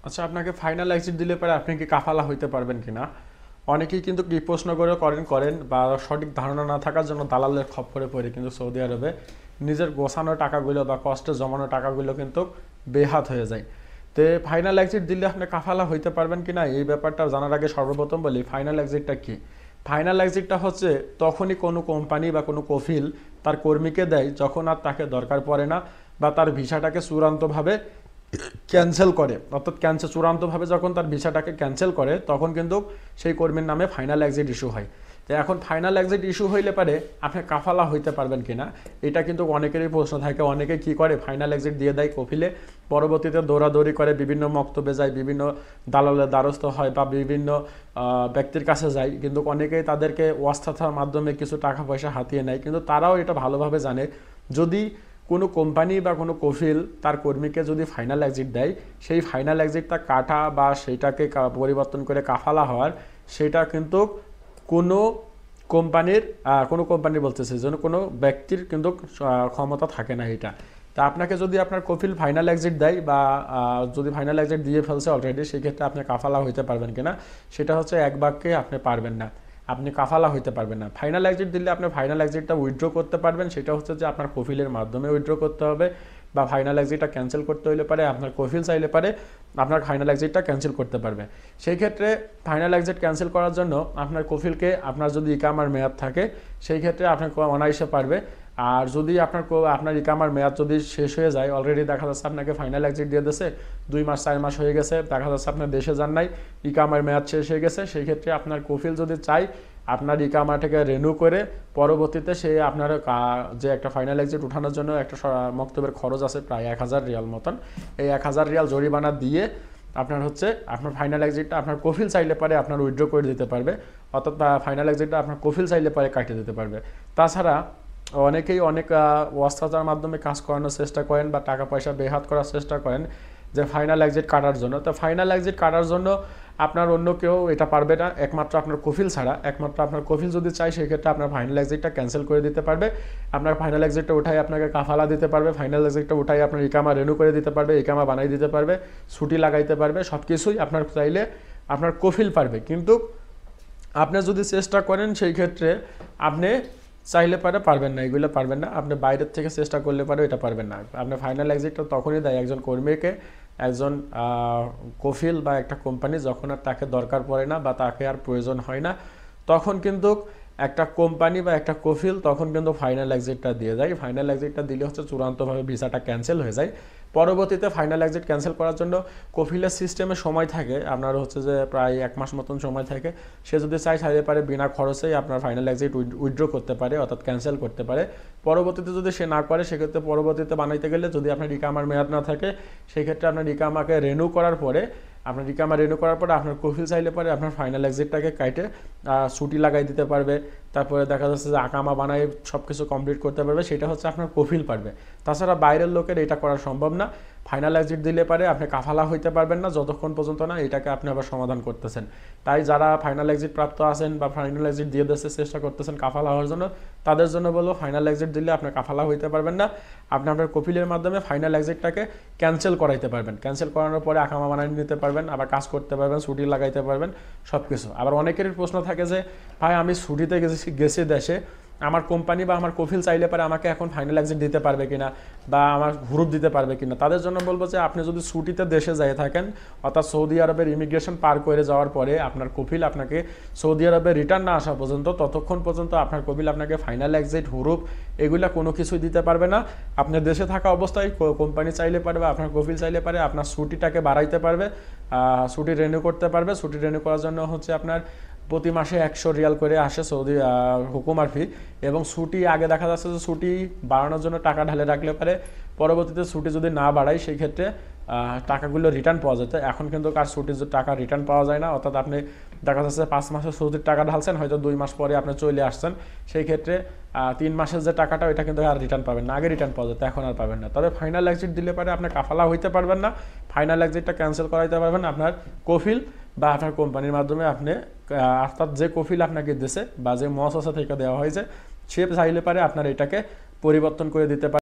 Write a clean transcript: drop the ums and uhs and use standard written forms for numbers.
আচ্ছা, আপনাকে final exit দিলে পরে আপনি কি কাফালা হইতে পারবেন কিনা? অনেকেই কিন্তু কি প্রশ্ন করে করেন বা সঠিক ধারণা না থাকার জন্য দালালের খপ্পরে পড়ে কিন্তু সৌদি আরবে নিজের গোছানো টাকাগুলো বা কষ্টে জমানো টাকাগুলো কিন্তু বেহাত হয়ে যায়। তো ফাইনাল এক্সিট দিলে আপনি কাফালা হইতে পারবেন কিনা এই ব্যাপারটা জানার আগে সর্বপ্রথম বলি ফাইনাল এক্সিটটা কি। ফাইনাল এক্সিটটা হচ্ছে তখনই কোনো কোম্পানি বা কোনো কফিল তার কর্মীকে দেয় যখন আর তাকে দরকার পড়ে না বা তার ভিসাটাকে চূড়ান্তভাবে ক্যান্সেল করে, অর্থাৎ চূড়ান্তভাবে যখন তার ভিসাটাকে ক্যান্সেল করে তখন কিন্তু সেই কর্মীর নামে ফাইনাল এক্সিট ইস্যু হয়। তো এখন ফাইনাল এক্সিট ইস্যু হইলে পারে আপনি কাফালা হইতে পারবেন কিনা, এটা কিন্তু অনেকেরই প্রশ্ন থাকে। অনেকে কি করে ফাইনাল এক্সিট দিয়ে দেয় কফিলে, পরবর্তীতে দৌড়াদৌড়ি করে বিভিন্ন মক্তবে যায়, বিভিন্ন দালালের দ্বারস্থ হয় বা বিভিন্ন ব্যক্তির কাছে যায়, কিন্তু অনেকেই তাদেরকে ওয়াস্তাথার মাধ্যমে কিছু টাকা পয়সা হাতিয়ে নেয়। কিন্তু তারাও এটা ভালোভাবে জানে যদি কোনো কোম্পানি বা কোনো কফিল তার কর্মীকে যদি ফাইনাল এক্সিট দেয়, সেই ফাইনাল এক্সিটটা কাটা বা সেইটাকে পরিবর্তন করে কাফালা হওয়ার, সেটা কিন্তু কোনো কোম্পানির বলতেছে যেন কোনো ব্যক্তির কিন্তু ক্ষমতা থাকে না এটা। তা আপনাকে যদি আপনার কফিল ফাইনাল এক্সিট দেয় বা যদি ফাইনাল এক্সিট দিয়ে ফেলছে অলরেডি, সেই ক্ষেত্রে আপনি কাফালা হইতে পারবেন কিনা, সেটা হচ্ছে এক বাক্যে আপনি পারবেন না, আপনি কাফালা হইতে পারবেন না। ফাইনাল এক্সিট দিলে আপনি ফাইনাল এক্সিটটা উইথড্র করতে পারবেন, সেটা হচ্ছে যে আপনার কফিলের মাধ্যমে উইথড্র করতে হবে, বা ফাইনাল এক্সিটটা ক্যান্সেল করতে হইলে পারে আপনার কফিল চাইলে পারে আপনার ফাইনাল এক্সিটটা ক্যান্সেল করতে পারবে। সেই ক্ষেত্রে ফাইনাল এক্সিট ক্যান্সেল করার জন্য আপনার কফিলকে, আপনার যদি ইকামার মেয়াদ থাকে সেই ক্ষেত্রে আপনার অনায়াসে পারবে। আর যদি আপনার ইকামার মেয়াদ যদি শেষ হয়ে যায়, অলরেডি দেখা যাচ্ছে আপনাকে ফাইনাল এক্সিট দিয়ে দিয়েছে, 2 মাস 4 মাস হয়ে গেছে, দেখা যাচ্ছে আপনার দেশে যান নাই, ইকামার মেয়াদ শেষ হয়ে গেছে, সেই ক্ষেত্রে আপনার কফিল যদি চাই আপনার ইকামাটাকে রেনু করে পরবর্তীতে সে আপনার যে একটা ফাইনাল এক্সিট উঠানোর জন্য একটা মক্তবের খরচ আছে প্রায় 1000 রিয়াল মতন, এই 1000 রিয়াল জরিমানা দিয়ে আপনার হচ্ছে আপনার ফাইনাল এক্সিটটা আপনার কফিল চাইলে পারে আপনার উইথড্র করে দিতে পারবে, অর্থাৎ ফাইনাল এক্সিটটা আপনার কফিল চাইলে পারে কাটিয়ে দিতে পারবে। তাছাড়া অনেকেই অনেক ওয়াস্তাতার মাধ্যমে কাজ করানোর চেষ্টা করেন বা টাকা পয়সা বেহাত করার চেষ্টা করেন যে ফাইনাল এক্সিট কাটার জন্য। তো ফাইনাল এক্সিট কাটার জন্য আপনার অন্য কেউ এটা পারবে না, একমাত্র আপনার কফিল ছাড়া। একমাত্র আপনার কফিল যদি চাই সেক্ষেত্রে আপনার ফাইনাল এক্সিটটা ক্যান্সেল করে দিতে পারবে, আপনার ফাইনাল এক্সিটটা উঠাই আপনাকে কাফালা দিতে পারবে, ফাইনাল এক্সিটটা উঠাই আপনার ইকামা রেনু করে দিতে পারবে, ইকামা বানাই দিতে পারবে, ছুটি লাগাইতে পারবে, সব কিছুই আপনার চাইলে আপনার কফিল পারবে। কিন্তু আপনি যদি চেষ্টা করেন সেই ক্ষেত্রে আপনি চাইলে পারবেন না, এগুলো পারবেন না। আপনি বাইরের থেকে চেষ্টা করলে পারে এটা পারবেন না। আপনি ফাইনাল এক্সিটটা তখনই দেয় একজন কর্মীকে, একজন কফিল বা একটা কোম্পানি যখন আর তাকে দরকার পড়ে না বা তাকে আর প্রয়োজন হয় না, তখন কিন্তু একটা কোম্পানি বা একটা কফিল তখন কিন্তু ফাইনাল এক্সিটটা দিয়ে যায়। ফাইনাল এক্সিটটা দিলে হচ্ছে চূড়ান্তভাবে ভিসাটা ক্যান্সেল হয়ে যায়। পরবর্তীতে ফাইনাল এক্সিট ক্যান্সেল করার জন্য কফিলের সিস্টেমে সময় থাকে আপনার হচ্ছে যে প্রায় 1 মাস মতন সময় থাকে। সে যদি চাই চাইতে পারে বিনা খরচেই আপনার ফাইনাল এক্সিট উইথড্র করতে পারে, অর্থাৎ ক্যান্সেল করতে পারে। পরবর্তীতে যদি সে না করে সেক্ষেত্রে পরবর্তীতে বানাইতে গেলে যদি আপনার ইকামার মেয়াদ না থাকে সেক্ষেত্রে আপনার ইকামাকে রেনু করার পরে আপনার কফিল চাইলে পরে আপনার ফাইনাল এক্সিটটাকে কাটে ছুটি লাগাই দিতে পারবে। তারপরে দেখা যাচ্ছে যে আকামা বানায় সব কিছু কমপ্লিট করতে পারবে, সেটা হচ্ছে আপনার কফিল পারবে। তাছাড়া বাইরের লোকের এটা করা সম্ভব না। ফাইনাল এক্সিট দিলে পারে আপনি কাফালা হইতে পারবেন না যতক্ষণ পর্যন্ত না এটাকে আপনি আবার সমাধান করতেছেন। তাই যারা ফাইনাল এক্সিট প্রাপ্ত আছেন বা ফাইনাল এক্সিট দিয়ে দেশে চেষ্টা করতেছেন কাফালা হওয়ার জন্য, তাদের জন্য বলবো ফাইনাল এক্সিট দিলে আপনি কাফালা হইতে পারবেন না। আপনি আপনার কফিলের মাধ্যমে ফাইনাল এক্সিটটাকে ক্যান্সেল করাইতে পারবেন, ক্যান্সেল করানোর পরে আকামা বানিয়ে নিতে পারবেন, আবার কাজ করতে পারবেন, ছুটি লাগাইতে পারবেন, সব কিছু। আবার অনেকেরই প্রশ্ন থাকে যে ভাই আমি ছুটিতে গেছি দেশে, আমার কোম্পানি বা আমার কফিল চাইলে পারে আমাকে এখন ফাইনাল এক্সিট দিতে পারবে কিনা বা আমার হুরুপ দিতে পারবে কিনা। তাদের জন্য বলবো যে আপনি যদি ছুটিতে দেশে যেয়ে থাকেন, অর্থাৎ সৌদি আরবের ইমিগ্রেশন পার করে যাওয়ার পরে আপনার কফিল আপনাকে সৌদি আরবে রিটার্ন না আসা পর্যন্ত, ততক্ষণ পর্যন্ত আপনার কফিল আপনাকে ফাইনাল এক্সিট হুরুপ এগুলা কোনো কিছুই দিতে পারবে না। আপনি দেশে থাকা অবস্থায় কোম্পানি চাইলে পারে বা আপনার কফিল চাইলে পারে আপনার ছুটিটাকে বাড়াইতে পারবে, ছুটি রেনিউ করতে পারবে। ছুটি রেনিউ করার জন্য হচ্ছে আপনার প্রতি মাসে 100 রিয়াল করে আসে সৌদি হুকুমার ফি, এবং ছুটি আগে দেখা যাচ্ছে যে ছুটি বাড়ানোর জন্য টাকা ঢালে রাখলে পারে পরবর্তীতে ছুটি যদি না বাড়ায় সেই ক্ষেত্রে টাকাগুলো রিটার্ন পাওয়া যেত। এখন কিন্তু কার ছুটির টাকা রিটার্ন পাওয়া যায় না, অর্থাৎ আপনি দেখা যাচ্ছে 5 মাসের ছুটির টাকা ঢালছেন, হয়তো 2 মাস পরে আপনি চলে আসছেন, সেই ক্ষেত্রে 3 মাসের যে টাকাটা ওইটা কিন্তু আর রিটার্ন পাবেন না, আগে রিটার্ন পাওয়া যেত এখন আর পাবেন না। তবে ফাইনাল এক্সিট দিলে পারে আপনি কাফালা হইতে পারবেন না, ফাইনাল এক্সিটটা ক্যান্সেল করাইতে পারবেন আপনার কফিল বা আপনার কোম্পানির মাধ্যমে। আপনি অর্থাৎ যে কফিল আপনাকে দিয়েছে বা যে মহাসসা থেকে দেওয়া হয়েছে সে চাইলে পারে আপনার এটাকে পরিবর্তন করে দিতে পারে।